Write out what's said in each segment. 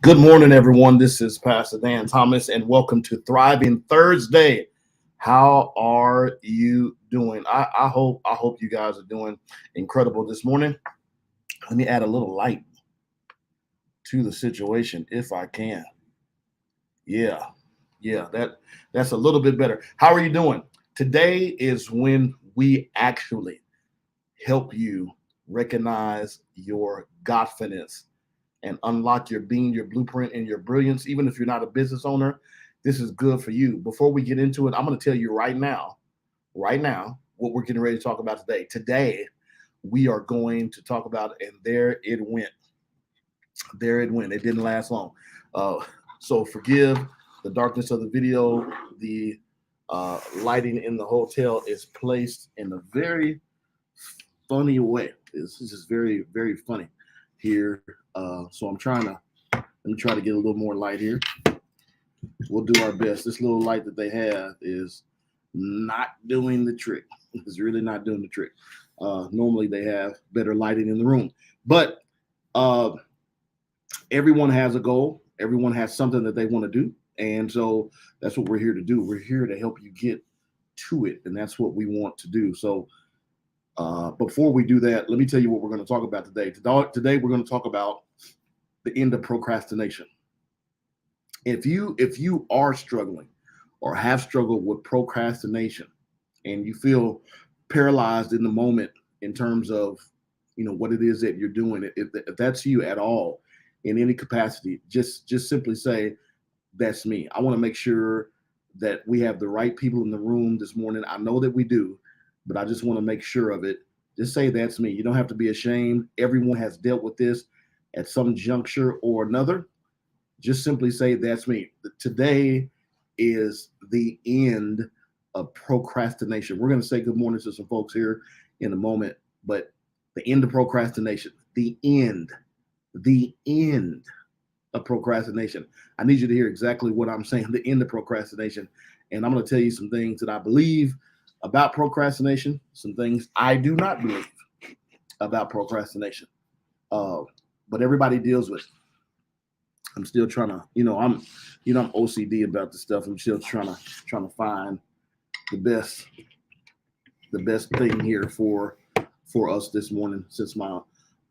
Good morning, everyone. This is Pastor Dan Thomas, and welcome to Thriving Thursday. How are you doing? I hope you guys are doing incredible this morning. Let me add a little light to the situation if I can. Yeah, yeah, that's a little bit better. How are you doing? Today is when we actually help you recognize your confidence and unlock your being, your blueprint, and your brilliance. Even if you're not a business owner, this is good for you. Before we get into it, I'm going to tell you right now, what we're getting ready to talk about today. Today, we are going to talk about, and there it went. There it went. It didn't last long. So forgive the darkness of the video. The lighting in the hotel is placed in a very funny way. This is just very, very funny here. So let me try to get a little more light here. We'll do our best. This little light that they have is not doing the trick. It's really not doing the trick. Normally they have better lighting in the room, but uh, everyone has a goal. Everyone has something that they want to do. And so that's what we're here to do. We're here to help you get to it. And that's what we want to do. So before we do that, let me tell you what we're going to talk about today. Today, we're going to talk about the end of procrastination. If you are struggling or have struggled with procrastination and you feel paralyzed in the moment in terms of what it is that you're doing, if that's you at all in any capacity, just simply say, that's me. I want to make sure that we have the right people in the room this morning. I know that we do, but I just want to make sure of it. Just say, that's me. You don't have to be ashamed. Everyone has dealt with this at some juncture or another. Just simply say, that's me. Today is the end of procrastination. We're going to say good morning to some folks here in a moment, but the end of procrastination, the end of procrastination. I need you to hear exactly what I'm saying, the end of procrastination. And I'm going to tell you some things that I believe about procrastination, some things I do not believe about procrastination. But everybody deals with it. I'm still trying to, I'm OCD about this stuff. I'm still trying to find the best thing here for us this morning, since my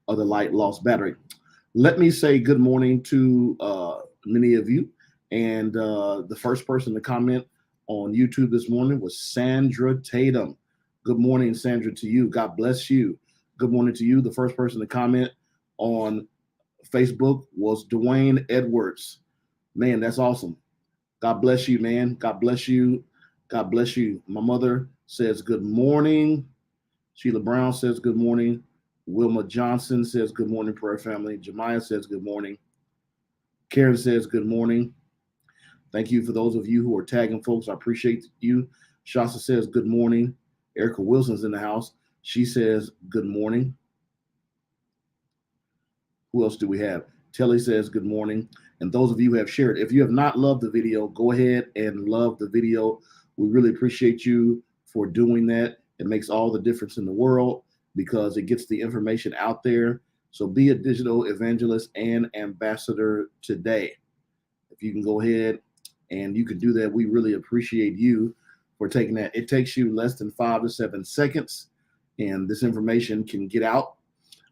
other light lost battery. Let me say good morning to many of you. And the first person to comment on YouTube this morning was Sandra Tatum. Good morning, Sandra, to you. God bless you. Good morning to you. The first person to comment on Facebook was Dwayne Edwards. Man, that's awesome. God bless you, man. God bless you. God bless you. My mother says good morning. Sheila Brown says good morning. Wilma Johnson says good morning, prayer family. Jemiah says good morning. Karen says good morning. Thank you for those of you who are tagging folks. I appreciate you. Shasta says good morning. Erica Wilson's in the house. She says good morning. Who else do we have? Telly says good morning. And those of you who have shared, if you have not loved the video, go ahead and love the video. We really appreciate you for doing that. It makes all the difference in the world because it gets the information out there. So be a digital evangelist and ambassador today. If you can go ahead and you can do that, we really appreciate you for taking that. It takes you less than 5 to 7 seconds, and this information can get out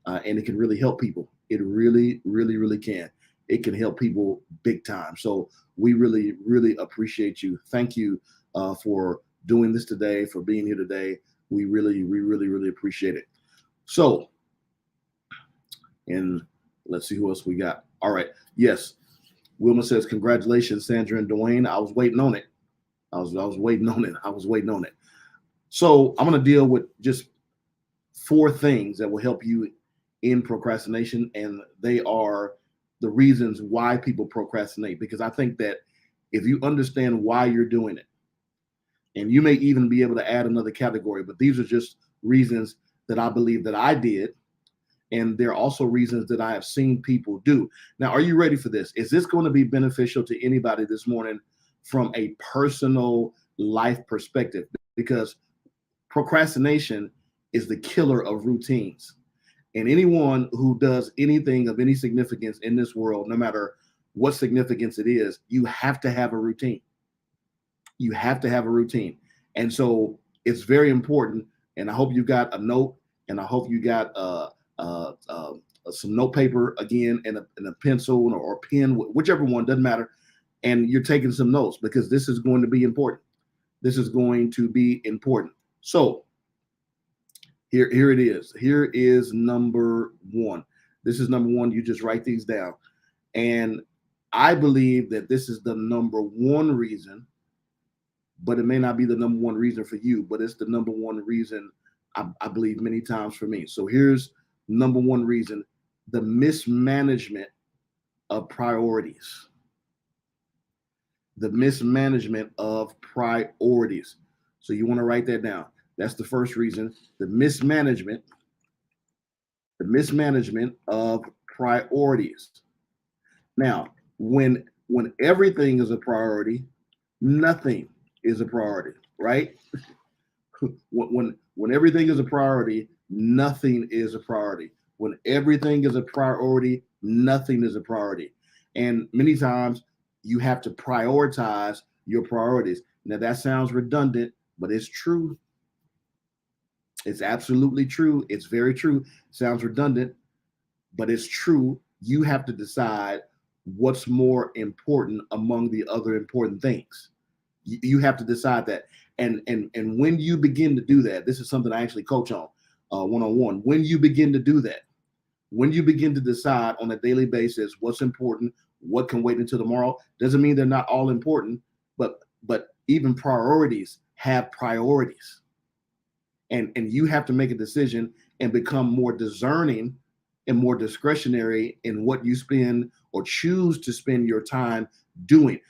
and it can really help people. It really, really, really can. It can help people big time. So we really, really appreciate you. Thank you for doing this today, for being here today. We really, really appreciate it. So, and let's see who else we got. All right. Yes. Wilma says, congratulations, Sandra and Dwayne. I was waiting on it. I was waiting on it. So I'm going to deal with just 4 things that will help you in procrastination. And they are the reasons why people procrastinate. Because I think that if you understand why you're doing it, and you may even be able to add another category, but these are just reasons that I believe that I did. And there are also reasons that I have seen people do. Now, are you ready for this? Is this going to be beneficial to anybody this morning from a personal life perspective? Because procrastination is the killer of routines. And anyone who does anything of any significance in this world, no matter what significance it is, you have to have a routine. You have to have a routine. And so it's very important. And I hope you got a note, and I hope you got some note paper again, and a pencil or pen, whichever one, doesn't matter. And you're taking some notes, because this is going to be important. This is going to be important. So here it is. Here is number one. This is number one. You just write these down. And I believe that this is the number one reason, but it may not be the number one reason for you, but it's the number one reason I believe many times for me. So here's number one reason: the mismanagement of priorities. The mismanagement of priorities. So you want to write that down. That's the first reason: the mismanagement of priorities. Now, when everything is a priority, nothing is a priority, right? When everything is a priority, nothing is a priority. When everything is a priority, nothing is a priority. And many times you have to prioritize your priorities. Now that sounds redundant, but it's true. It's absolutely true. It's very true. Sounds redundant, but it's true. You have to decide what's more important among the other important things. You have to decide that. And when you begin to do that, this is something I actually coach on one-on-one. When you begin to do that, when you begin to decide on a daily basis what's important, what can wait until tomorrow, doesn't mean they're not all important, but even priorities have priorities. And you have to make a decision and become more discerning and more discretionary in what you spend or choose to spend your time doing.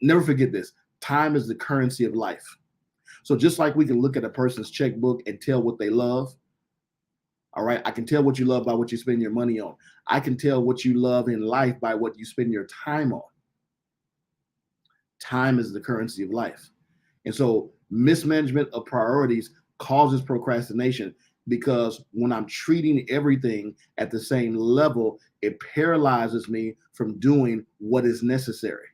Never forget this: time is the currency of life. So just like we can look at a person's checkbook and tell what they love, all right, I can tell what you love by what you spend your money on. I can tell what you love in life by what you spend your time on. Time is the currency of life. And so mismanagement of priorities causes procrastination, because when I'm treating everything at the same level, it paralyzes me from doing what is necessary.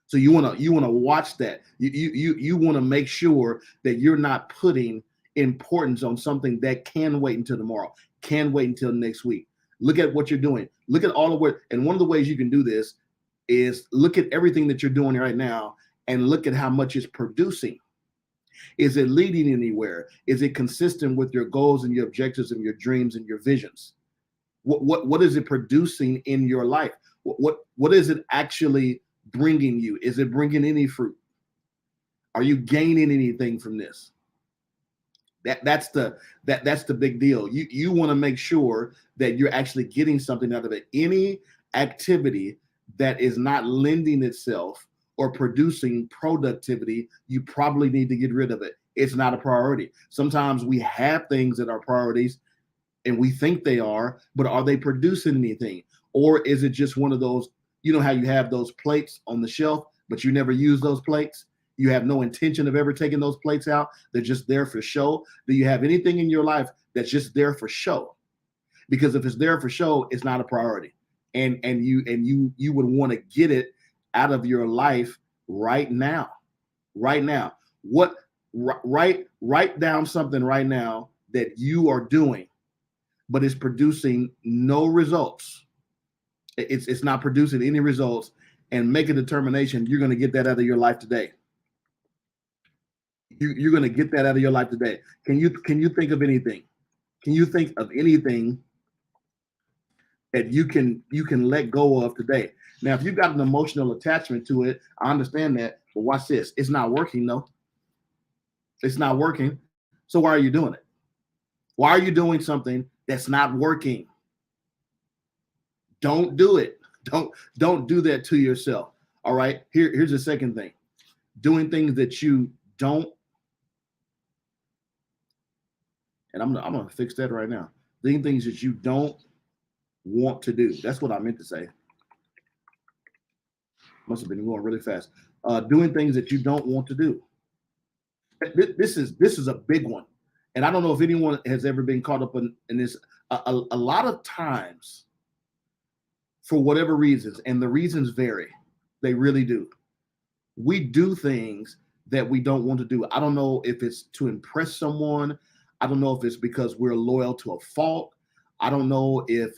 So you want to watch that. You want to make sure that you're not putting importance on something that can wait until tomorrow, can wait until next week. Look at what you're doing. Look at all of what, and one of the ways you can do this is look at everything that you're doing right now and look at how much it's producing. Is it leading anywhere? Is it consistent with your goals and your objectives and your dreams and your visions? What is it producing in your life? What is it actually bringing you? Is it bringing any fruit? Are you gaining anything from this? That's the big deal. You want to make sure that you're actually getting something out of it. Any activity that is not lending itself or producing productivity, you probably need to get rid of it. It's not a priority. Sometimes we have things that are priorities and we think they are, but are they producing anything? Or is it just one of those, you know how you have those plates on the shelf, but you never use those plates? You have no intention of ever taking those plates out. They're just there for show. Do you have anything in your life that's just there for show? Because if it's there for show, it's not a priority. And you would want to get it out of your life right now. Right now. Write down something right now that you are doing, but it's producing no results. It's not producing any results, and make a determination you're going to get that out of your life today. You're going to get that out of your life today. Can you think of anything? Can you think of anything that you can let go of today? Now, if you've got an emotional attachment to it, I understand that. But watch this. It's not working, though. It's not working. So why are you doing it? Why are you doing something that's not working? Don't do it. Don't do that to yourself. All right. Here's the second thing. Doing things that you don't. And I'm gonna fix that right now. Doing things that you don't want to do. That's what I meant to say. Must have been going really fast. Doing things that you don't want to do. This is a big one, and I don't know if anyone has ever been caught up in this. A lot of times, for whatever reasons, and the reasons vary. They really do. We do things that we don't want to do. I don't know if it's to impress someone. I don't know if it's because we're loyal to a fault. I don't know if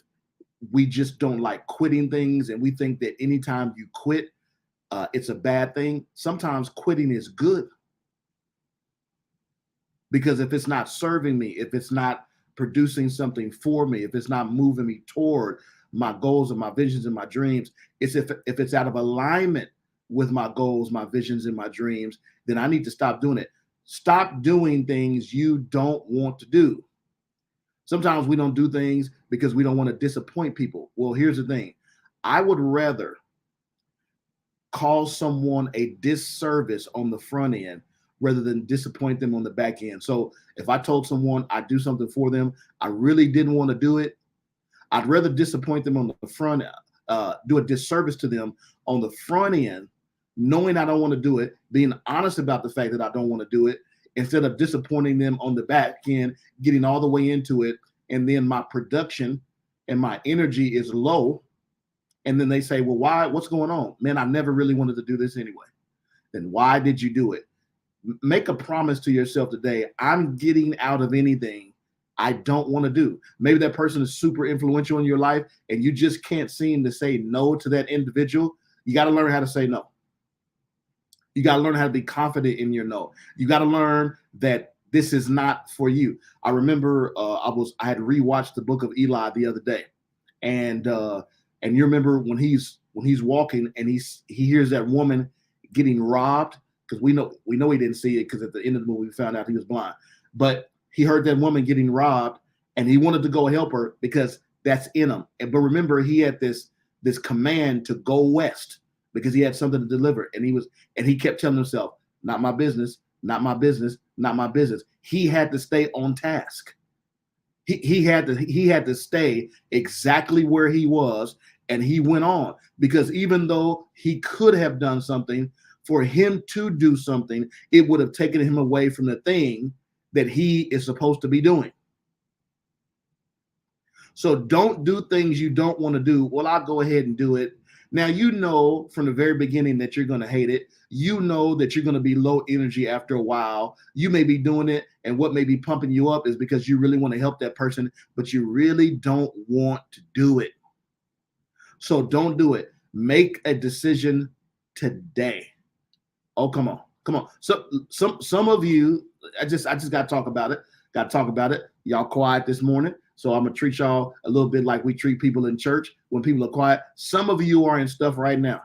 we just don't like quitting things and we think that anytime you quit, it's a bad thing. Sometimes quitting is good because if it's not serving me, if it's not producing something for me, if it's not moving me toward my goals and my visions and my dreams, it's if it's out of alignment with my goals, my visions, and my dreams, then I need to stop doing it. Stop doing things you don't want to do. Sometimes we don't do things because we don't want to disappoint people. Well, here's the thing. I would rather cause someone a disservice on the front end rather than disappoint them on the back end. So if I told someone I'd do something for them, I really didn't want to do it, I'd rather disappoint them on the front, do a disservice to them on the front end, knowing I don't want to do it, being honest about the fact that I don't want to do it, instead of disappointing them on the back end, getting all the way into it, and then my production and my energy is low. And then they say, well, why? What's going on? Man, I never really wanted to do this anyway. Then why did you do it? Make a promise to yourself today. I'm getting out of anything I don't want to do. Maybe that person is super influential in your life and you just can't seem to say no to that individual. You got to learn how to say no. You got to learn how to be confident in your no. You got to learn that this is not for you. I remember I had rewatched the Book of Eli the other day, and you remember when he's walking and he hears that woman getting robbed, because we know he didn't see it because at the end of the movie we found out he was blind, but he heard that woman getting robbed and he wanted to go help her because that's in him. But remember, he had this command to go west because he had something to deliver, and he kept telling himself, not my business, not my business, not my business. He had to stay on task. He had to stay exactly where he was, and he went on, because even though he could have done something, for him to do something, it would have taken him away from the thing that he is supposed to be doing. So don't do things you don't want to do. Well, I'll go ahead and do it. Now, you know from the very beginning that you're going to hate it. You know that you're going to be low energy after a while. You may be doing it, and what may be pumping you up is because you really want to help that person, but you really don't want to do it. So don't do it. Make a decision today. Oh, come on. So some of you, I just got to talk about it. Y'all quiet this morning. So I'm going to treat y'all a little bit like we treat people in church when people are quiet. Some of you are in stuff right now.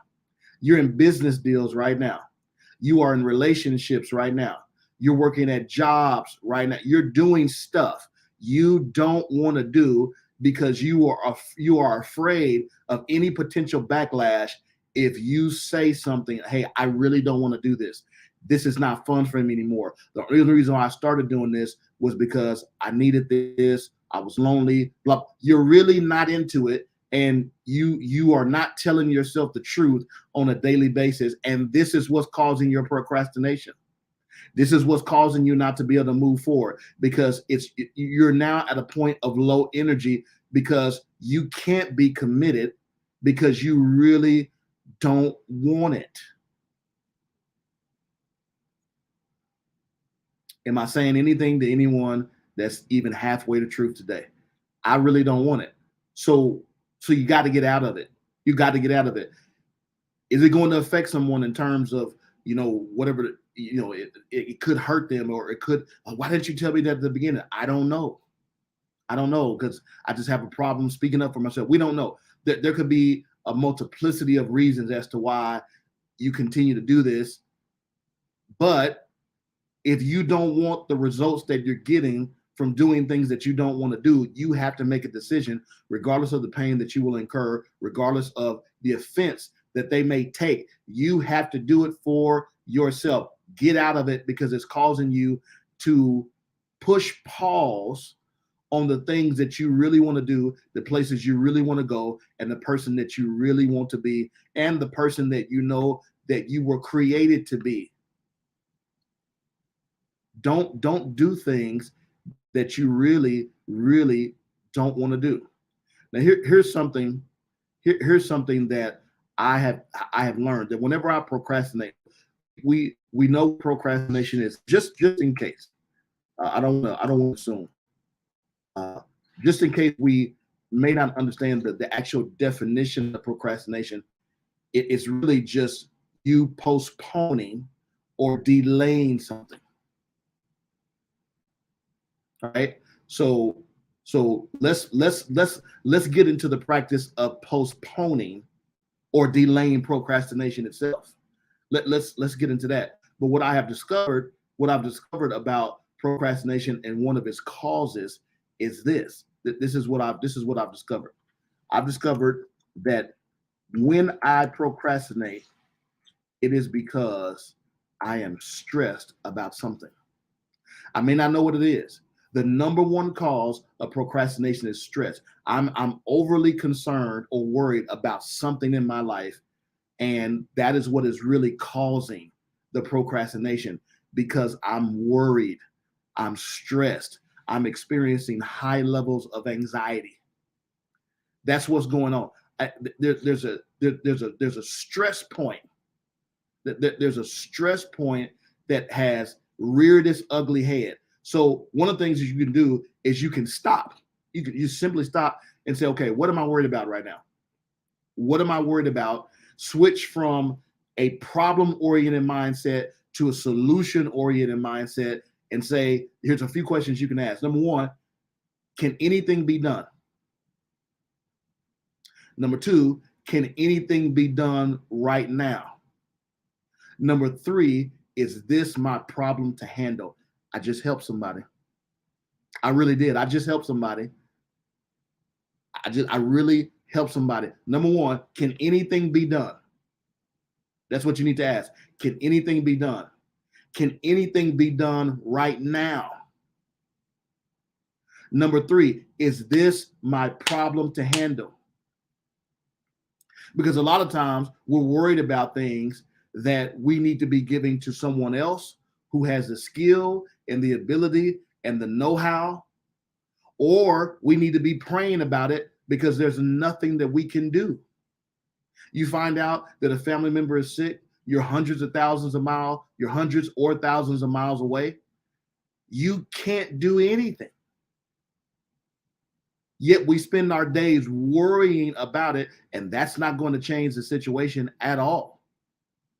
You're in business deals right now. You are in relationships right now. You're working at jobs right now. You're doing stuff you don't want to do because you are afraid of any potential backlash if you say something, hey, I really don't want to do this. This is not fun for me anymore. The only reason why I started doing this was because I needed this. I was lonely. Blah. You're really not into it, and you are not telling yourself the truth on a daily basis. And this is what's causing your procrastination. This is what's causing you not to be able to move forward, because you're now at a point of low energy because you can't be committed because you really don't want it. Am I saying anything to anyone that's even halfway the truth today? I really don't want it. So you got to get out of it. You got to get out of it. Is it going to affect someone in terms of, whatever, it could hurt them, or it could, why didn't you tell me that at the beginning? I don't know. Because I just have a problem speaking up for myself. We don't know. There could be a multiplicity of reasons as to why you continue to do this. But if you don't want the results that you're getting from doing things that you don't want to do, you have to make a decision, regardless of the pain that you will incur, regardless of the offense that they may take. You have to do it for yourself. Get out of it, because it's causing you to push pause on the things that you really want to do, the places you really want to go, and the person that you really want to be, and the person that you know that you were created to be. Don't do things that you really, really don't want to do. Now, here's something here's something that I have learned, that whenever I procrastinate, we know procrastination is, just in case. I don't want to assume. Uh, just in case we may not understand the actual definition of procrastination, it's really just you postponing or delaying something. All right. So let's get into the practice of postponing or delaying procrastination itself. Let's get into that. But what I've discovered about procrastination, and one of its causes, is this. This is what I've discovered. I've discovered that when I procrastinate, it is because I am stressed about something. I may not know what it is. The number one cause of procrastination is stress. I'm overly concerned or worried about something in my life, and that is what is really causing the procrastination, because I'm worried, I'm stressed, I'm experiencing high levels of anxiety. That's what's going on. There's a stress point. There's a stress point that has reared its ugly head. So one of the things that you can do is you can stop. You simply stop and say, okay, what am I worried about right now? What am I worried about? Switch from a problem-oriented mindset to a solution-oriented mindset, and say, here's a few questions you can ask. Number one, can anything be done? Number two, can anything be done right now? Number three, is this my problem to handle? I just helped somebody. I really did. I just helped somebody. I really helped somebody. Number one, can anything be done? That's what you need to ask. Can anything be done? Can anything be done right now? Number three, is this my problem to handle? Because a lot of times we're worried about things that we need to be giving to someone else who has the skill and the ability and the know-how, or we need to be praying about it because there's nothing that we can do. You find out that a family member is sick, you're hundreds or thousands of miles away. You can't do anything. Yet we spend our days worrying about it, and that's not going to change the situation at all.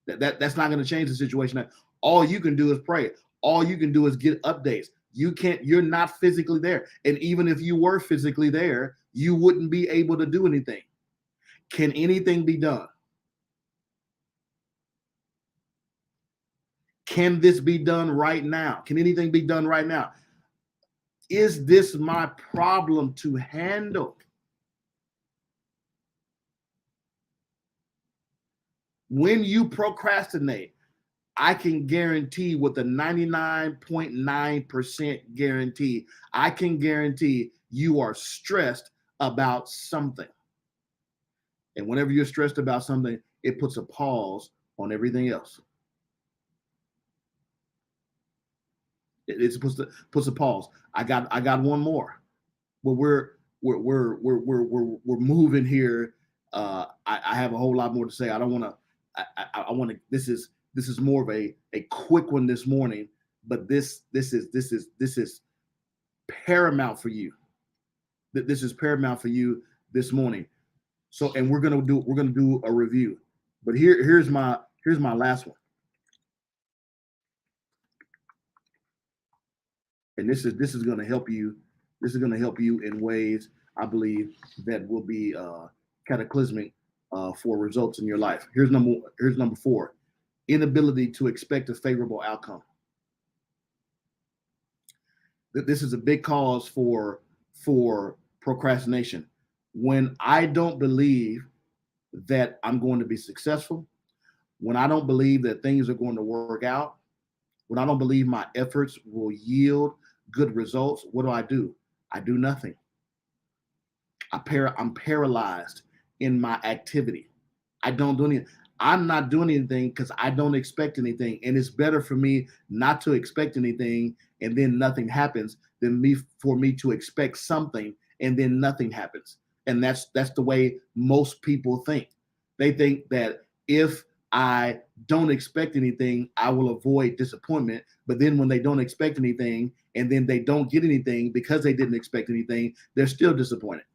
That's not going to change the situation. All you can do is pray. All you can do is get updates. You're not physically there. And even if you were physically there, you wouldn't be able to do anything. Can anything be done? Can this be done right now? Can anything be done right now? Is this my problem to handle? When you procrastinate, I can guarantee, with a 99.9% guarantee, I can guarantee you are stressed about something. And whenever you're stressed about something, it puts a pause on everything else. It puts a pause. I got one more. But we're moving here. I have a whole lot more to say. I don't want to. I want to. This is more of a quick one this morning, but this is paramount for you. This is paramount for you this morning. So, and we're gonna do a review. But here's my last one. And this is going to help you. This is going to help you in ways, I believe, that will be cataclysmic for results in your life. Here's number four: inability to expect a favorable outcome. This is a big cause for procrastination. When I don't believe that I'm going to be successful, when I don't believe that things are going to work out, when I don't believe my efforts will yield good results, what do? I do nothing. I'm paralyzed in my activity. I don't do anything. I'm not doing anything because I don't expect anything. And it's better for me not to expect anything and then nothing happens than for me to expect something and then nothing happens. And that's the way most people think. They think that if I don't expect anything, I will avoid disappointment. But then when they don't expect anything and then they don't get anything because they didn't expect anything, they're still disappointed.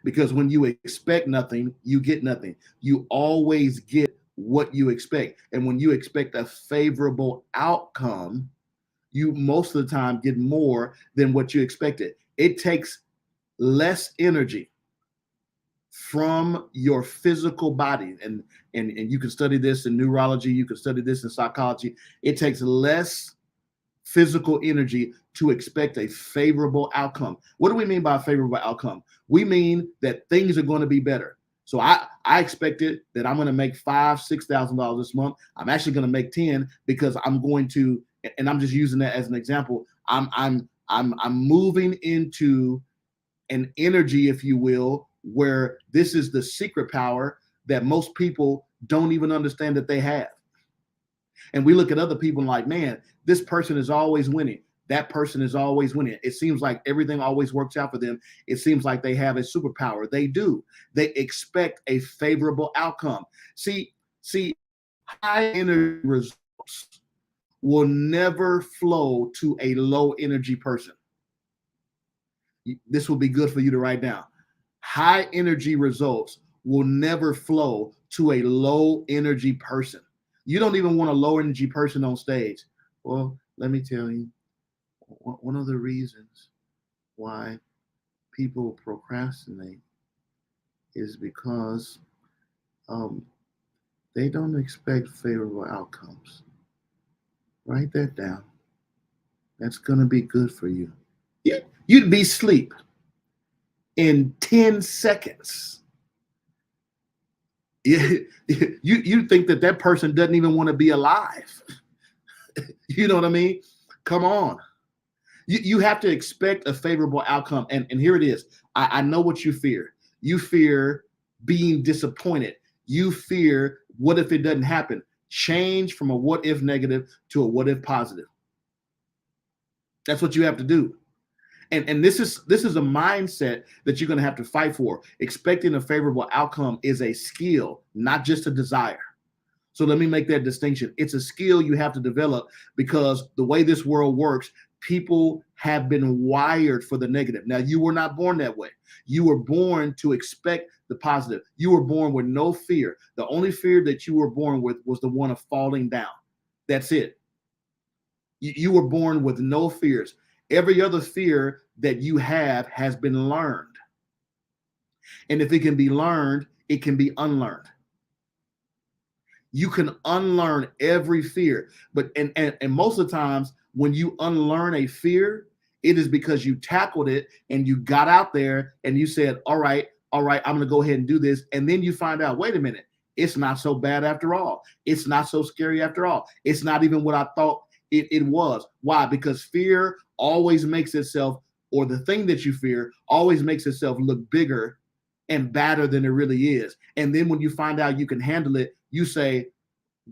Because when you expect nothing, you get nothing. You always get what you expect. And when you expect a favorable outcome, you most of the time get more than what you expected. It takes less energy from your physical body. And you can study this in neurology, you can study this in psychology. It takes less physical energy to expect a favorable outcome. What do we mean by a favorable outcome? We mean that things are going to be better. So I expected that I'm going to make $5,000-$6,000 this month. I'm actually going to make 10 because I'm going to, and I'm just using that as an example. I'm moving into an energy, if you will, where this is the secret power that most people don't even understand that they have. And we look at other people and like, man, this person is always winning. That person is always winning. It seems like everything always works out for them. It seems like they have a superpower. They do. They expect a favorable outcome. See, high energy results will never flow to a low energy person. This will be good for you to write down. High energy results will never flow to a low energy person. You don't even want a low energy person on stage. Well, let me tell you, one of the reasons why people procrastinate is because they don't expect favorable outcomes. Write that down. That's going to be good for you. You'd be asleep in 10 seconds. You think that person doesn't even want to be alive. You know what I mean? Come on. You have to expect a favorable outcome. And here it is. I know what you fear. You fear being disappointed. You fear, what if it doesn't happen? Change from a what if negative to a what if positive. That's what you have to do. And this is a mindset that you're going to have to fight for. Expecting a favorable outcome is a skill, not just a desire. So let me make that distinction. It's a skill you have to develop because the way this world works, people have been wired for the negative. Now, you were not born that way. You were born to expect the positive. You were born with no fear. The only fear that you were born with was the one of falling down. That's it. You were born with no fears. Every other fear that you have has been learned. And if it can be learned, it can be unlearned. You can unlearn every fear. But and most of the times when you unlearn a fear, it is because you tackled it and you got out there and you said, all right, I'm going to go ahead and do this. And then you find out, wait a minute, it's not so bad after all. It's not so scary after all. It's not even what I thought it was. Why? Because fear always makes itself, or the thing that you fear always makes itself look bigger and badder than it really is. And then when you find out you can handle it, you say,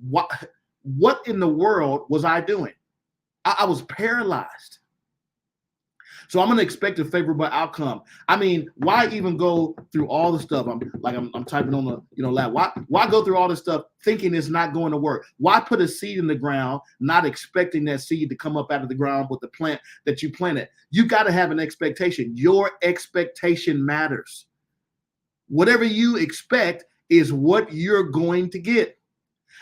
what in the world was I doing? I was paralyzed. So I'm going to expect a favorable outcome. I mean, why even go through all the stuff? I'm typing on the lap. Why go through all this stuff thinking it's not going to work? Why put a seed in the ground, not expecting that seed to come up out of the ground with the plant that you planted? You got to have an expectation. Your expectation matters. Whatever you expect is what you're going to get.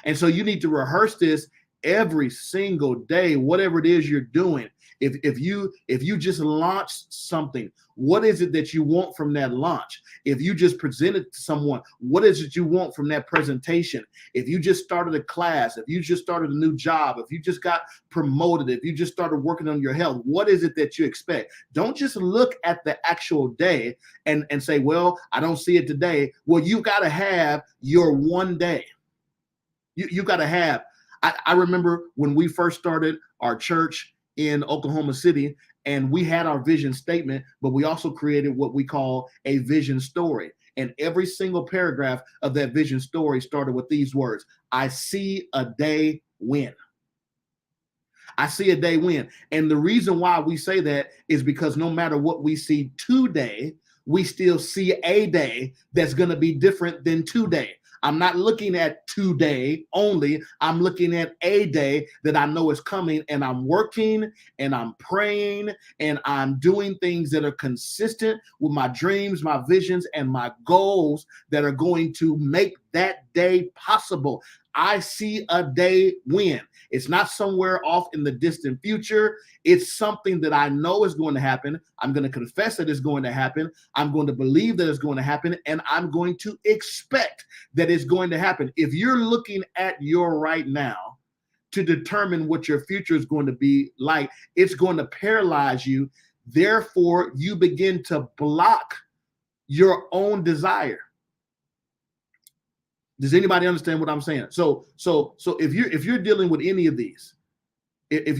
And so you need to rehearse this every single day, whatever it is you're doing. If you just launched something, what is it that you want from that launch? If you just presented to someone, what is it you want from that presentation? If you just started a class, if you just started a new job, if you just got promoted, if you just started working on your health, what is it that you expect? Don't just look at the actual day and say, well, I don't see it today. Well, you got to have your one day. You got to have. I remember when we first started our church in Oklahoma City, and we had our vision statement, but we also created what we call a vision story. And every single paragraph of that vision story started with these words: I see a day when. I see a day win. And the reason why we say that is because no matter what we see today, we still see a day that's going to be different than today. I'm not looking at today only. I'm looking at a day that I know is coming, and I'm working and I'm praying and I'm doing things that are consistent with my dreams, my visions, and my goals that are going to make that day possible. I see a day win. It's not somewhere off in the distant future. It's something that I know is going to happen. I'm going to confess that it's going to happen. I'm going to believe that it's going to happen, and I'm going to expect that it's going to happen. If you're looking at your right now to determine what your future is going to be like, it's going to paralyze you. Therefore, you begin to block your own desire. Does anybody understand what I'm saying? So if you're dealing with any of these, if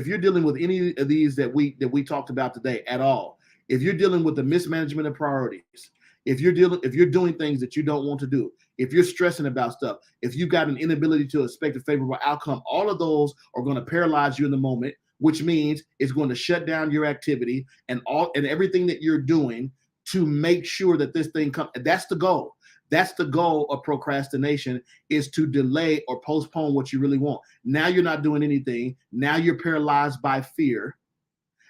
you're dealing with any of these that we talked about today at all, if you're dealing with the mismanagement of priorities, if you're doing things that you don't want to do, if you're stressing about stuff, if you've got an inability to expect a favorable outcome, all of those are going to paralyze you in the moment, which means it's going to shut down your activity and everything that you're doing to make sure that this thing comes. That's the goal. That's the goal of procrastination, is to delay or postpone what you really want. Now you're not doing anything. Now you're paralyzed by fear.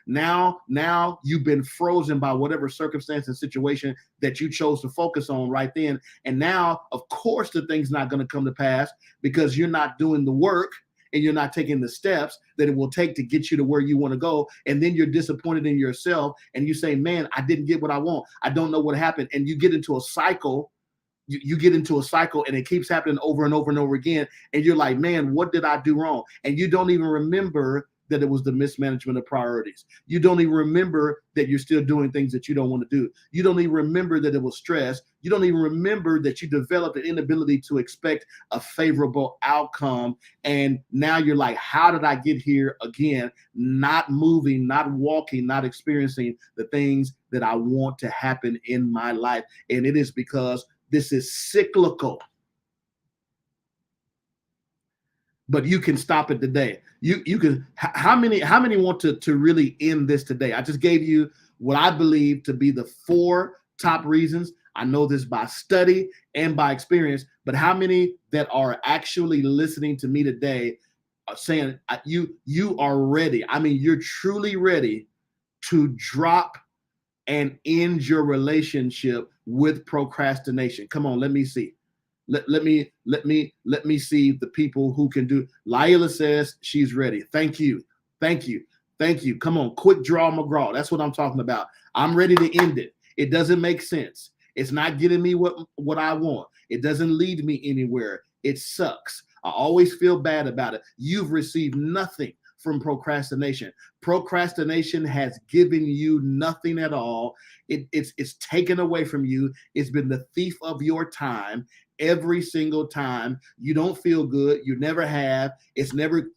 Now you've been frozen by whatever circumstance and situation that you chose to focus on right then. And now, of course, the thing's not going to come to pass because you're not doing the work and you're not taking the steps that it will take to get you to where you want to go. And then you're disappointed in yourself and you say, man, I didn't get what I want. I don't know what happened. And you get into a cycle. You get into a cycle and it keeps happening over and over and over again. And you're like, man, what did I do wrong? And you don't even remember that it was the mismanagement of priorities. You don't even remember that you're still doing things that you don't want to do. You don't even remember that it was stress. You don't even remember that you developed an inability to expect a favorable outcome. And now you're like, how did I get here again? Not moving, not walking, not experiencing the things that I want to happen in my life. And it is because this is cyclical. But you can stop it today. You can. How many want to really end this today? I just gave you what I believe to be the 4 top reasons. I know this by study and by experience, but how many that are actually listening to me today are saying you are ready? I mean, you're truly ready to drop and end your relationship with procrastination. Come on, let me see. Let me see the people who can do. Laila says she's ready. Thank you. Come on, quick draw McGraw. That's what I'm talking about. I'm ready to end it. It doesn't make sense. It's not getting me what I want. It doesn't lead me anywhere. It sucks. I always feel bad about it. You've received nothing from procrastination. Procrastination has given you nothing at all. It's taken away from you. It's been the thief of your time. Every single time. You don't feel good. You never have. It's never,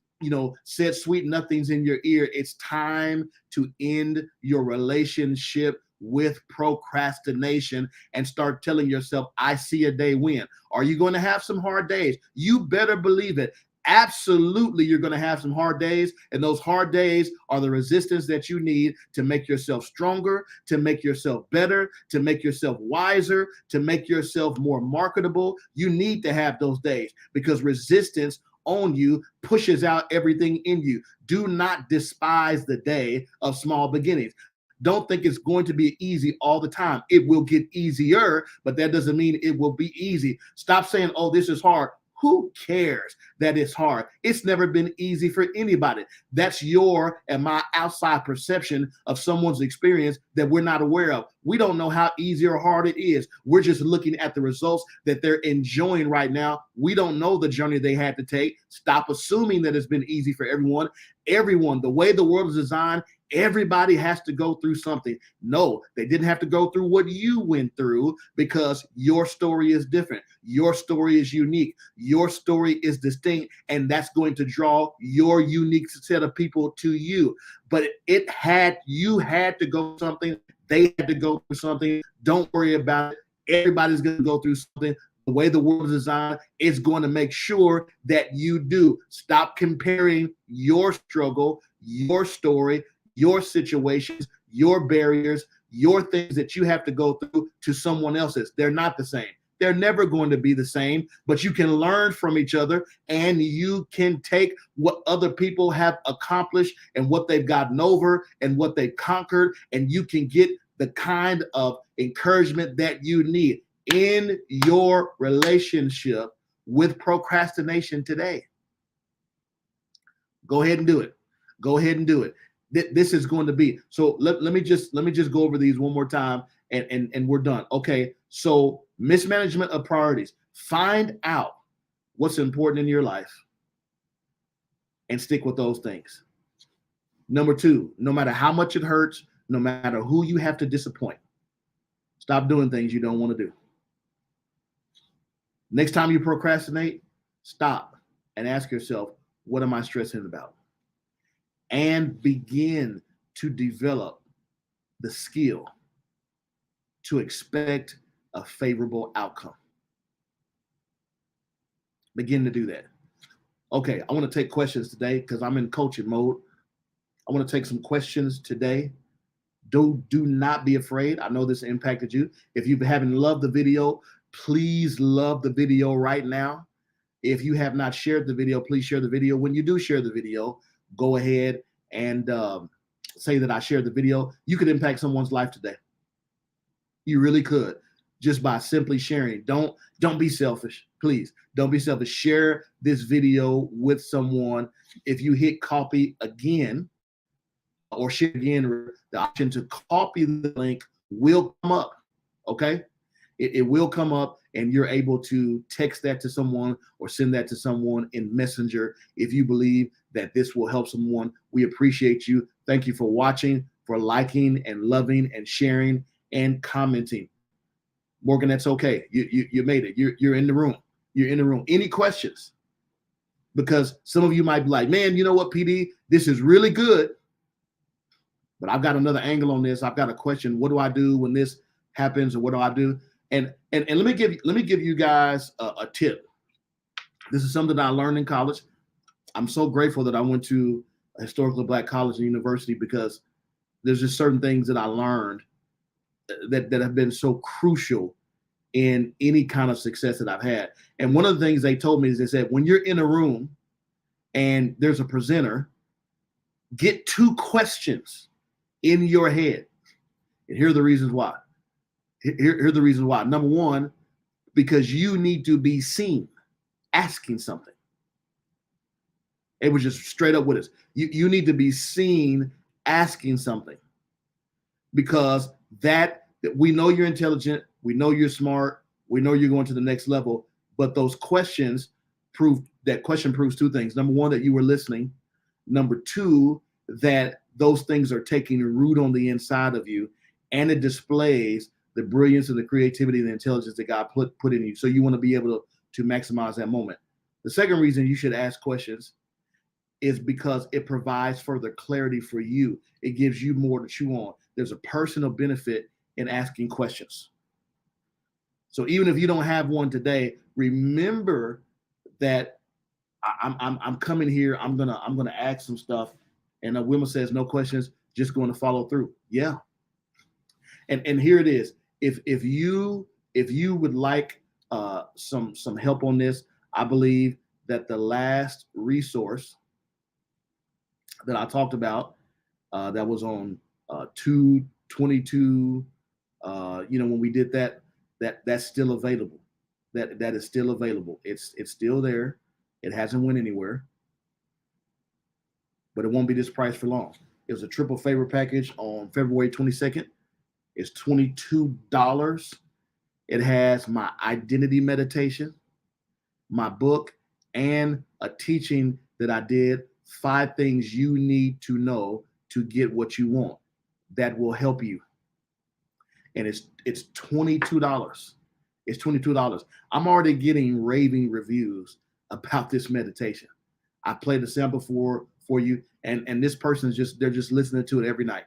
said sweet nothings in your ear. It's time to end your relationship with procrastination and start telling yourself, I see a day win. Are you going to have some hard days? You better believe it. Absolutely, you're going to have some hard days, and those hard days are the resistance that you need to make yourself stronger, to make yourself better, to make yourself wiser, to make yourself more marketable. You need to have those days because resistance on you pushes out everything in you. Do not despise the day of small beginnings. Don't think it's going to be easy all the time. It will get easier, but that doesn't mean it will be easy. Stop saying, oh, this is hard. Who cares that it's hard? It's never been easy for anybody. That's your and my outside perception of someone's experience that we're not aware of. We don't know how easy or hard it is. We're just looking at the results that they're enjoying right now. We don't know the journey they had to take. Stop assuming that it's been easy for everyone. Everyone, the way the world is designed, everybody has to go through something. No, they didn't have to go through what you went through because your story is different. Your story is unique. Your story is distinct, and that's going to draw your unique set of people to you. But you had to go through something. They had to go through something. Don't worry about it. Everybody's going to go through something. the way the world is designed, it's going to make sure that you do. Stop comparing your struggle, your story, your situations, your barriers, your things that you have to go through to someone else's. They're not the same. They're never going to be the same, but you can learn from each other, and you can take what other people have accomplished and what they've gotten over and what they've conquered, and you can get the kind of encouragement that you need in your relationship with procrastination today. Go ahead and do it. Go ahead and do it. This is going to be, so let me just go over these one more time, and we're done. Okay, so mismanagement of priorities. Find out what's important in your life and stick with those things. Number two, no matter how much it hurts, no matter who you have to disappoint, stop doing things you don't want to do. Next time you procrastinate, stop and ask yourself, what am I stressing about? And begin to develop the skill to expect a favorable outcome. Begin to do that. Okay, I want to take questions today because I'm in coaching mode. I want to take some questions today. Do not be afraid. I know this impacted you. If you haven't loved the video, please love the video right now. If you have not shared the video, please share the video. When you do share the video, go ahead and say that I shared the video. You could impact someone's life today. You really could, just by simply sharing. Don't be selfish, please. Don't be selfish. Share this video with someone. If you hit copy again or share again, the option to copy the link will come up. Okay, it will come up, and you're able to text that to someone or send that to someone in Messenger if you believe that this will help someone. We appreciate you. Thank you for watching, for liking and loving and sharing and commenting. Morgan, that's okay. You made it. You're in the room. You're in the room. Any questions? Because some of you might be like, man, you know what, PD, this is really good, but I've got another angle on this. I've got a question. What do I do when this happens, or what do I do? And let me give you guys a tip. This is something that I learned in college. I'm so grateful that I went to a historically Black college and university, because there's just certain things that I learned that have been so crucial in any kind of success that I've had. And one of the things they told me is, they said, when you're in a room and there's a presenter, get 2 questions in your head. And here are the reasons why. Here are the reasons why. Number one, because you need to be seen asking something. It was just straight up with us. You need to be seen asking something, because that we know you're intelligent, we know you're smart, we know you're going to the next level, but those questions proves 2 things. Number one, that you were listening. Number 2, that those things are taking root on the inside of you, and it displays the brilliance and the creativity and the intelligence that God put in you. So you want to be able to maximize that moment. The second reason you should ask questions is because it provides further clarity for you. It gives you more to chew on. There's a personal benefit in asking questions. So even if you don't have one today, remember that I'm coming here. I'm gonna ask some stuff, and Wilma says no questions, just going to follow through. Yeah. And here it is. If you would like some help on this, I believe that the last resource that I talked about, that was on 2/22, when we did that's still available. That is still available. It's still there. It hasn't went anywhere, but it won't be this price for long. It was a triple favor package on February 22nd. It's $22. It has my identity meditation, my book, and a teaching that I did, 5 things you need to know to get what you want, that will help you. And it's $22. It's $22. I'm already getting raving reviews about this meditation. I played the sample for you, and this person's they're just listening to it every night.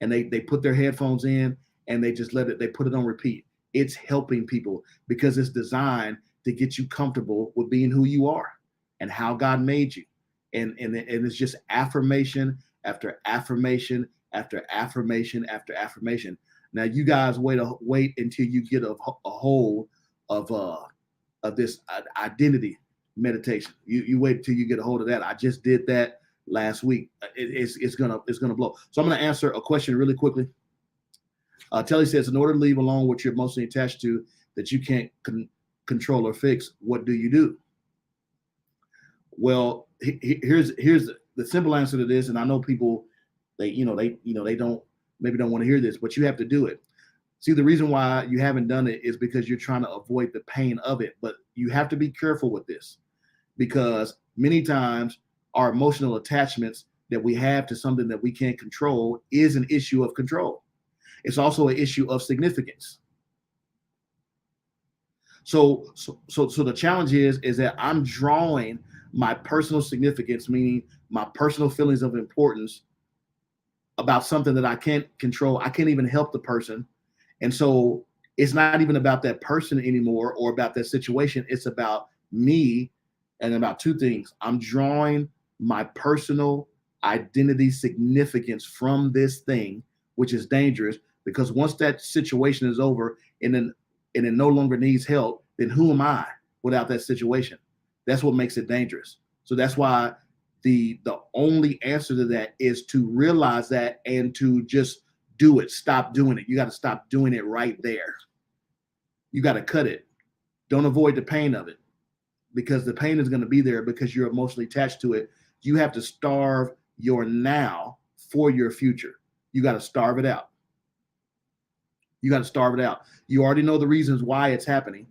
And they put their headphones in, and they just they put it on repeat. It's helping people because it's designed to get you comfortable with being who you are and how God made you. And it's just affirmation after affirmation after affirmation after affirmation. Now you guys wait until you get a hold of this identity meditation. You wait until you get a hold of that. I just did that last week. It's gonna blow. So I'm gonna answer a question really quickly. Telly says, in order to leave alone what you're mostly attached to that you can't control or fix, what do you do? Well, here's the simple answer to this, and I know people they don't want to hear this, but you have to do it. See, the reason why you haven't done it is because you're trying to avoid the pain of it. But you have to be careful with this because many times our emotional attachments that we have to something that we can't control is an issue of control. It's also an issue of significance. So the challenge is that I'm drawing my personal significance, meaning my personal feelings of importance about something that I can't control. I can't even help the person. And so it's not even about that person anymore or about that situation. It's about me and about two things. I'm drawing my personal identity significance from this thing, which is dangerous because once that situation is over and it no longer needs help, then who am I without that situation? That's what makes it dangerous. So that's why the only answer to that is to realize that and to just do it. Stop doing it. You got to stop doing it right there. You got to cut it. Don't avoid the pain of it because the pain is going to be there because you're emotionally attached to it. You have to starve your now for your future. You got to starve it out. You got to starve it out. You already know the reasons why it's happening.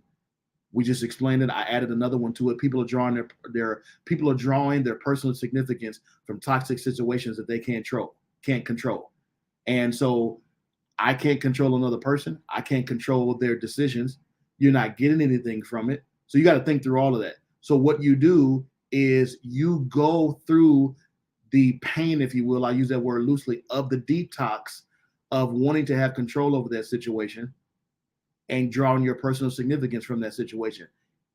We just explained it. I added another one to it. People are drawing their personal significance from toxic situations that they can't control. And so I can't control another person. I can't control their decisions. You're not getting anything from it. So you got to think through all of that. So what you do is you go through the pain, if you will, I use that word loosely, of the detox of wanting to have control over that situation and drawing your personal significance from that situation.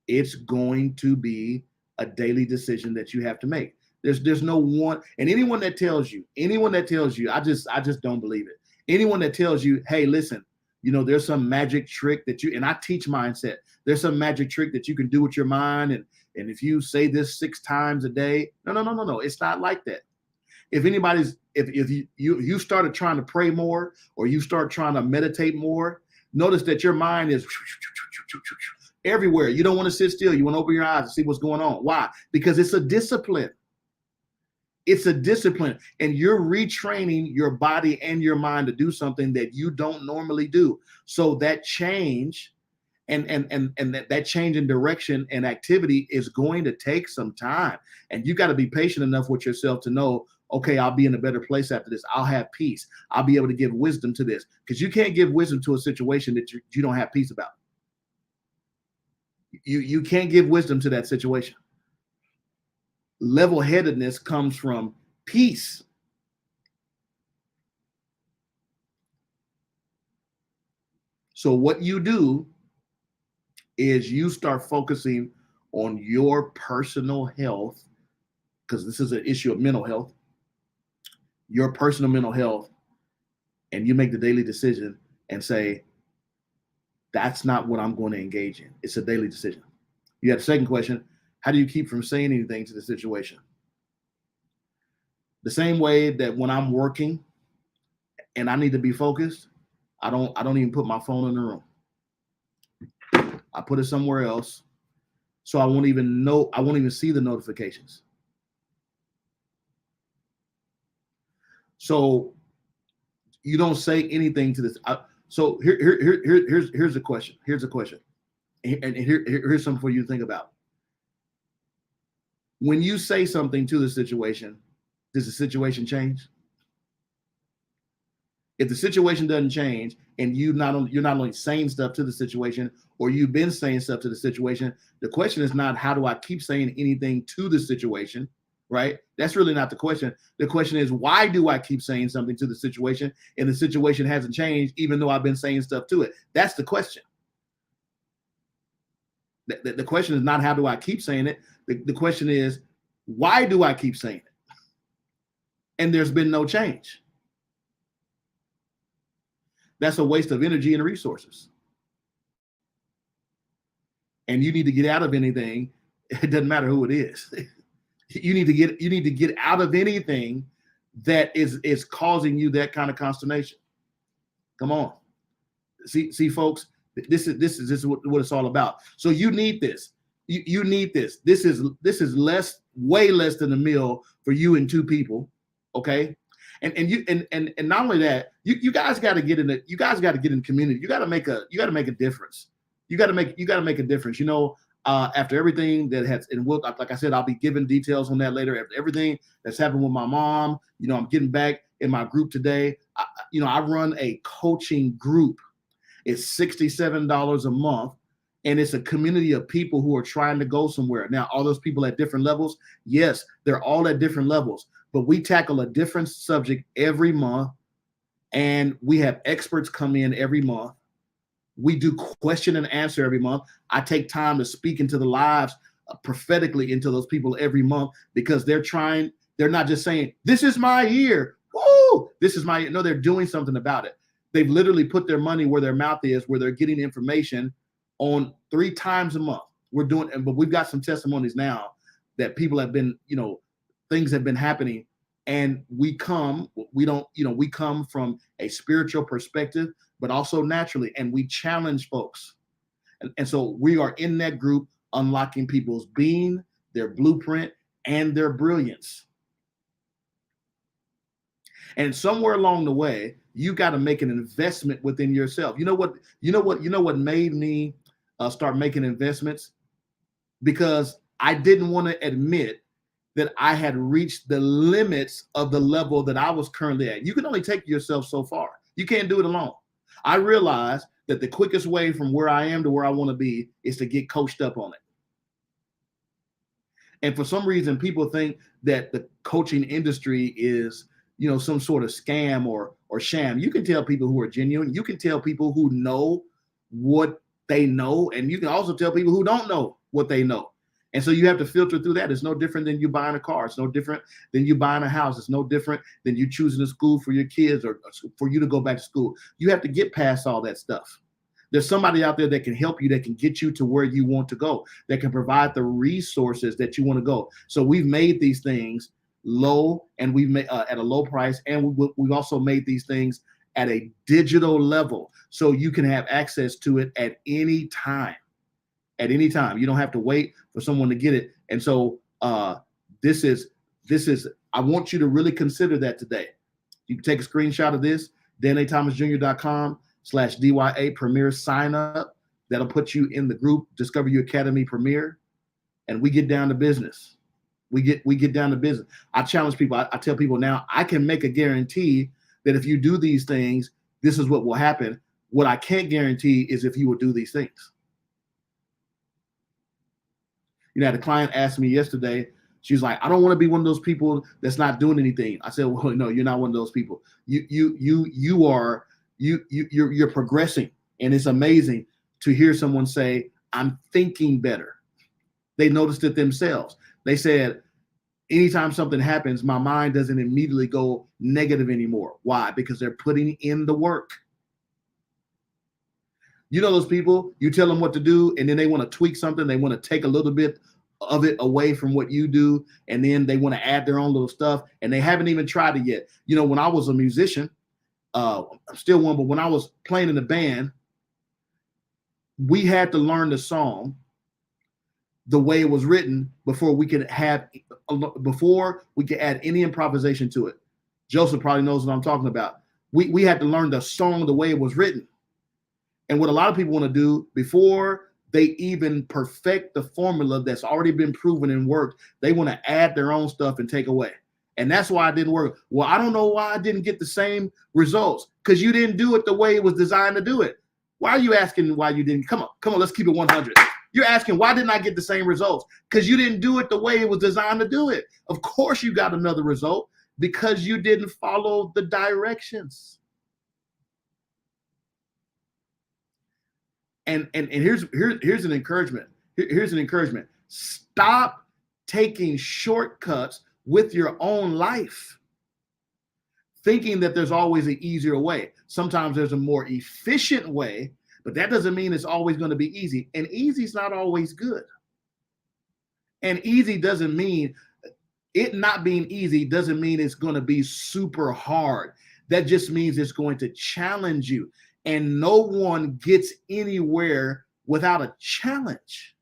It's going to be a daily decision that you have to make. There's no one, and anyone that tells you, I just don't believe it. Anyone that tells you, hey, listen, there's some magic trick that and I teach mindset. There's some magic trick that you can do with your mind, and if you say this 6 times a day, no, it's not like that. If you started trying to pray more or you start trying to meditate more, notice that your mind is everywhere. You don't want to sit still. You want to open your eyes and see what's going on. Why? Because it's a discipline. It's a discipline. And you're retraining your body and your mind to do something that you don't normally do. So that change and that change in direction and activity is going to take some time. And you got to be patient enough with yourself to know, okay, I'll be in a better place after this. I'll have peace. I'll be able to give wisdom to this because you can't give wisdom to a situation that you don't have peace about. You can't give wisdom to that situation. Level-headedness comes from peace. So what you do is you start focusing on your personal health, because this is an issue of mental health, your personal mental health, and you make the daily decision and say, that's not what I'm going to engage in. It's a daily decision. You have a second question. How do you keep from saying anything to the situation? The same way that when I'm working and I need to be focused, I don't even put my phone in the room. I put it somewhere else so I won't even see the notifications. So you don't say anything to this. So here's a question. Here's a question. And here's something for you to think about. When you say something to the situation, does the situation change? If the situation doesn't change and you're not only saying stuff to the situation or you've been saying stuff to the situation, the question is not how do I keep saying anything to the situation, right? That's really not the question. The question is, why do I keep saying something to the situation and the situation hasn't changed even though I've been saying stuff to it? That's the question. The question is not how do I keep saying it? The question is, why do I keep saying it? And there's been no change. That's a waste of energy and resources. And you need to get out of anything. It doesn't matter who it is. You need to get out of anything that is causing you that kind of consternation. Come on. See, folks, this is what it's all about. So you need this. You need this. This is way less than a meal for you and two people. Okay. And not only that, you guys got to get in you guys got to get in community. You got to make a difference. You got to make a difference. After everything that has, and like I said, I'll be giving details on that later. After everything that's happened with my mom, I'm getting back in my group today. I run a coaching group. It's $67 a month, and it's a community of people who are trying to go somewhere. Now, all those people at different levels, yes, they're all at different levels, but we tackle a different subject every month, and we have experts come in every month. We do question and answer every month. I take time to speak into the lives prophetically into those people every month, because they're not just saying, this is my year. Woo, this is my year. No, they're doing something about it. They've literally put their money where their mouth is, where they're getting information on 3 times a month. But we've got some testimonies now that people have been, things have been happening, and we come from a spiritual perspective, but also naturally, and we challenge folks. And so we are in that group, unlocking people's being, their blueprint, and their brilliance. And somewhere along the way, you got to make an investment within yourself. You know what made me start making investments? Because I didn't want to admit that I had reached the limits of the level that I was currently at. You can only take yourself so far. You can't do it alone. I realized that the quickest way from where I am to where I want to be is to get coached up on it. And for some reason, people think that the coaching industry is, some sort of scam or sham. You can tell people who are genuine. You can tell people who know what they know, and you can also tell people who don't know what they know. And so you have to filter through that. It's no different than you buying a car. It's no different than you buying a house. It's no different than you choosing a school for your kids or for you to go back to school. You have to get past all that stuff. There's somebody out there that can help you, that can get you to where you want to go, that can provide the resources that you want to go. So we've made these things low, and we've made at a low price, and we've also made these things at a digital level, so you can have access to it at any time. At any time, you don't have to wait for someone to get it. And so this is. I want you to really consider that today. You can take a screenshot of this, DanaThomasJr.com/DYA Premier, sign up. That'll put you in the group, Discover You Academy Premier, and we get down to business. We get down to business. I challenge people. I tell people now, I can make a guarantee that if you do these things, this is what will happen. What I can't guarantee is if you will do these things. I had a client ask me yesterday. She's like, I don't want to be one of those people that's not doing anything. I said, well, no, you're not one of those people. You're progressing, and it's amazing to hear someone say, I'm thinking better. They noticed it themselves. They said, anytime something happens, my mind doesn't immediately go negative anymore. Why? Because they're putting in the work. Those people, you tell them what to do, and then they want to tweak something. They want to take a little bit of it away from what you do, and then they want to add their own little stuff, and they haven't even tried it yet. When I was a musician, I'm still one, but when I was playing in the band, we had to learn the song the way it was written before we could add any improvisation to it. Joseph probably knows what I'm talking about. We had to learn the song the way it was written. And what a lot of people want to do before they even perfect the formula that's already been proven and worked, they want to add their own stuff and take away. And that's why it didn't work. Well, I don't know why I didn't get the same results, because you didn't do it the way it was designed to do it. Why are you asking why you didn't? Come on, let's keep it 100. You're asking, why didn't I get the same results? Because you didn't do it the way it was designed to do it. Of course you got another result, because you didn't follow the directions. And here's an encouragement. Here's an encouragement. Stop taking shortcuts with your own life, thinking that there's always an easier way. Sometimes there's a more efficient way, but that doesn't mean it's always going to be easy. And easy is not always good. And easy doesn't mean, it not being easy doesn't mean it's going to be super hard. That just means it's going to challenge you. And no one gets anywhere without a challenge.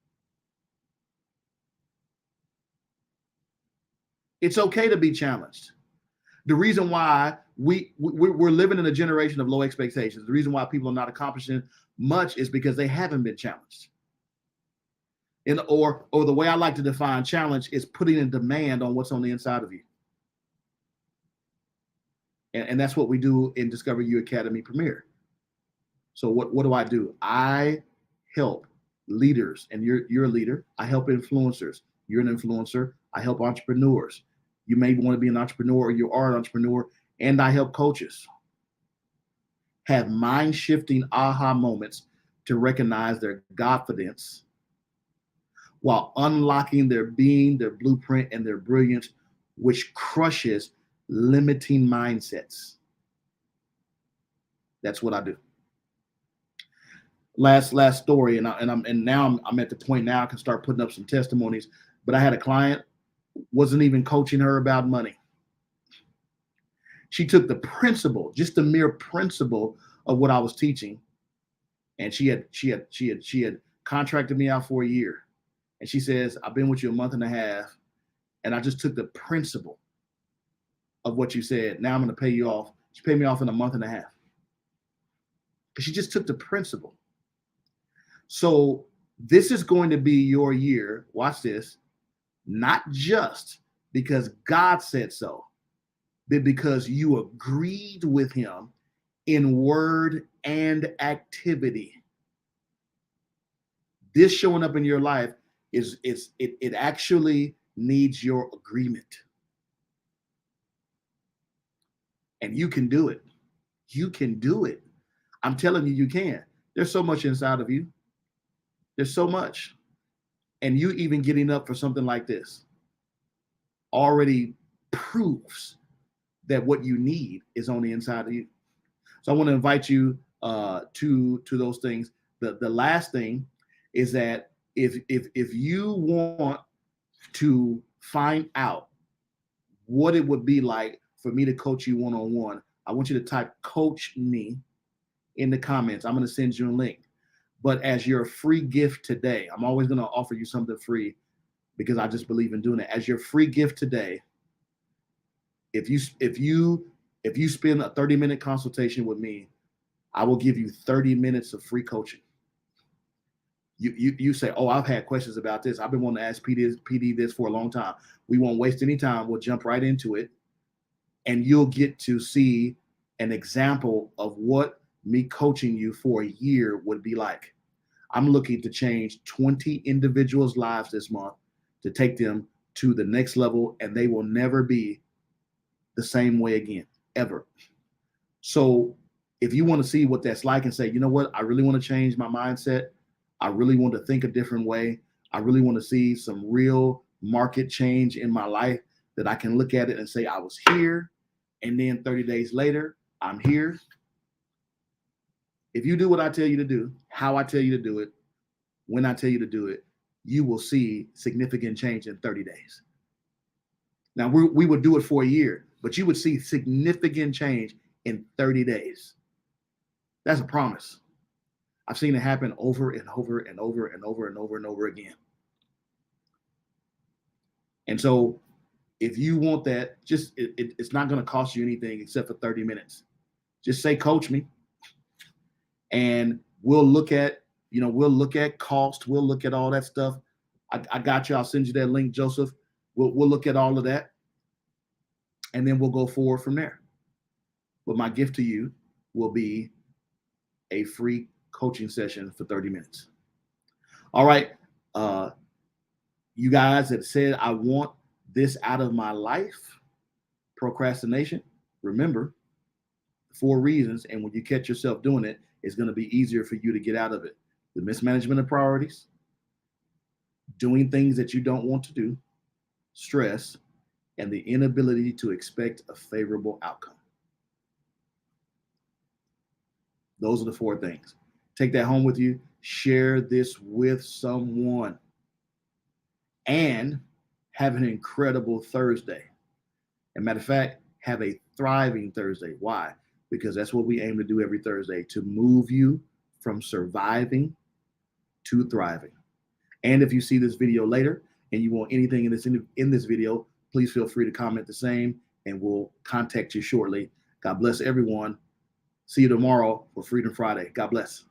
It's okay to be challenged. The reason why we're living in a generation of low expectations, the reason why people are not accomplishing much is because they haven't been challenged. Or the way I like to define challenge is putting a demand on what's on the inside of you. And that's what we do in Discover You Academy Premier. So what do? I help leaders, and you're a leader. I help influencers. You're an influencer. I help entrepreneurs. You may want to be an entrepreneur, or you are an entrepreneur, and I help coaches have mind-shifting aha moments to recognize their Godfidence while unlocking their being, their blueprint, and their brilliance, which crushes limiting mindsets. That's what I do. Last story, and now I'm at the point now I can start putting up some testimonies. But I had a client, wasn't even coaching her about money. She took the principle, just the mere principle of what I was teaching, and she had contracted me out for a year. And she says, I've been with you a month and a half, and I just took the principle of what you said. Now I'm going to pay you off. She paid me off in a month and a half. But she just took the principle. So this is going to be your year. Watch this. Not just because God said so, but because you agreed with him in word and activity. This showing up in your life it actually needs your agreement. And you can do it. You can do it. I'm telling you, you can. There's so much inside of you. There's so much. And you even getting up for something like this already proves that what you need is on the inside of you. So I want to invite you to those things. The last thing is that if you want to find out what it would be like for me to coach you one-on-one, I want you to type "coach me" in the comments. I'm going to send you a link. But as your free gift today, I'm always going to offer you something free because I just believe in doing it. As your free gift today, if you spend a 30-minute consultation with me, I will give you 30 minutes of free coaching. You say, oh, I've had questions about this. I've been wanting to ask PD this for a long time. We won't waste any time. We'll jump right into it. And you'll get to see an example of what me coaching you for a year would be like. I'm looking to change 20 individuals' lives this month to take them to the next level, and they will never be the same way again, ever. So if you want to see what that's like and say, you know what, I really want to change my mindset. I really want to think a different way. I really want to see some real market change in my life, that I can look at it and say, I was here, and then 30 days later, I'm here. If you do what I tell you to do, how I tell you to do it, when I tell you to do it, you will see significant change in 30 days. Now, we would do it for a year, but you would see significant change in 30 days. That's a promise. I've seen it happen over and over and over and over and over and over again. And so if you want that, just it's not going to cost you anything except for 30 minutes. Just say, coach me. And we'll look at cost. We'll look at all that stuff. I got you. I'll send you that link, Joseph. We'll look at all of that. And then we'll go forward from there. But my gift to you will be a free coaching session for 30 minutes. All right. You guys that said, I want this out of my life, procrastination, remember 4 reasons. And when you catch yourself doing it, it's going to be easier for you to get out of it. The mismanagement of priorities, doing things that you don't want to do, stress, and the inability to expect a favorable outcome. Those are the 4 things. Take that home with you. Share this with someone. And have an incredible Thursday. As a matter of fact, have a thriving Thursday. Why? Because that's what we aim to do every Thursday, to move you from surviving to thriving. And if you see this video later and you want anything in this video, please feel free to comment the same, and we'll contact you shortly. God bless everyone. See you tomorrow for Freedom Friday. God bless.